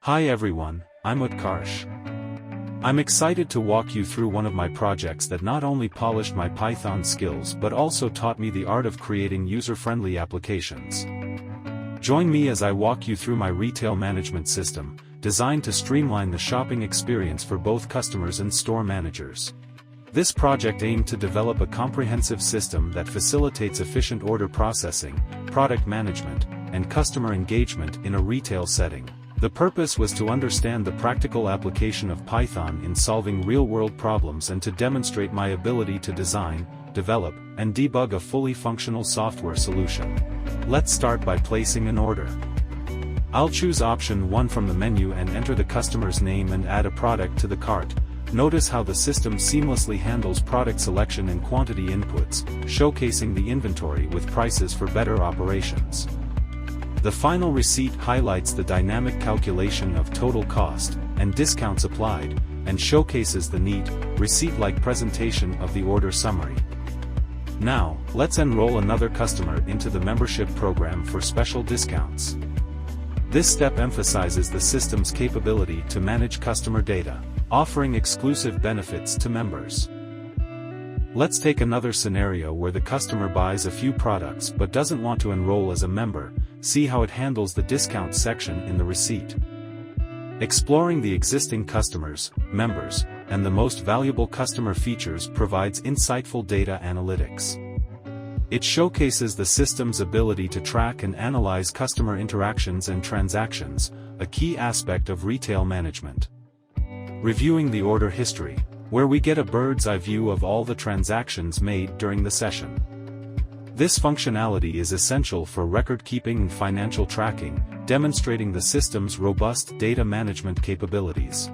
Hi everyone, I'm Utkarsh. I'm excited to walk you through one of my projects that not only polished my Python skills but also taught me the art of creating user-friendly applications. Join me as I walk you through my retail management system, designed to streamline the shopping experience for both customers and store managers. This project aimed to develop a comprehensive system that facilitates efficient order processing, product management, and customer engagement in a retail setting. The purpose was to understand the practical application of Python in solving real-world problems and to demonstrate my ability to design, develop, and debug a fully functional software solution. Let's start by placing an order. I'll choose option 1 from the menu and enter the customer's name and add a product to the cart. Notice how the system seamlessly handles product selection and quantity inputs, showcasing the inventory with prices for better operations. The final receipt highlights the dynamic calculation of total cost and discounts applied, and showcases the neat, receipt-like presentation of the order summary. Now, let's enroll another customer into the membership program for special discounts. This step emphasizes the system's capability to manage customer data, offering exclusive benefits to members. Let's take another scenario where the customer buys a few products but doesn't want to enroll as a member. See how it handles the discount section in the receipt. Exploring the existing customers, members, and the most valuable customer features provides insightful data analytics. It showcases the system's ability to track and analyze customer interactions and transactions, a key aspect of retail management. Reviewing the order history, where we get a bird's-eye view of all the transactions made during the session. This functionality is essential for record-keeping and financial tracking, demonstrating the system's robust data management capabilities.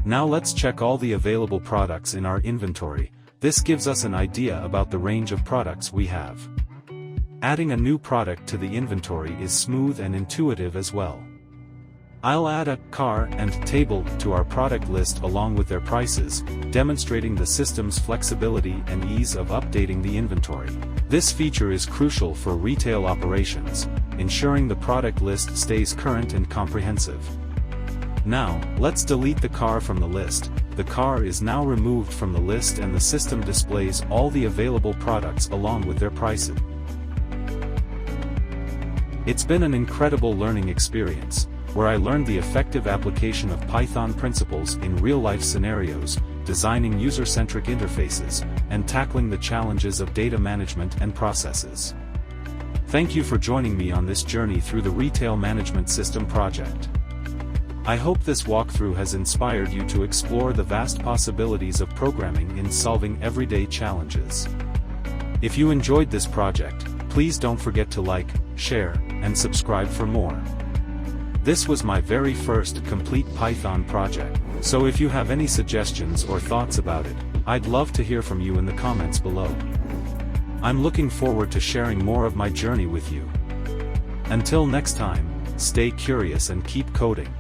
Now let's check all the available products in our inventory. This gives us an idea about the range of products we have. Adding a new product to the inventory is smooth and intuitive as well. I'll add a car and table to our product list along with their prices, demonstrating the system's flexibility and ease of updating the inventory. This feature is crucial for retail operations, ensuring the product list stays current and comprehensive. Now, let's delete the car from the list. The car is now removed from the list and the system displays all the available products along with their prices. It's been an incredible learning experience, where I learned the effective application of Python principles in real-life scenarios, designing user-centric interfaces, and tackling the challenges of data management and processes. Thank you for joining me on this journey through the Retail Management System project. I hope this walkthrough has inspired you to explore the vast possibilities of programming in solving everyday challenges. If you enjoyed this project, please don't forget to like, share, and subscribe for more. This was my very first complete Python project, so if you have any suggestions or thoughts about it, I'd love to hear from you in the comments below. I'm looking forward to sharing more of my journey with you. Until next time, stay curious and keep coding.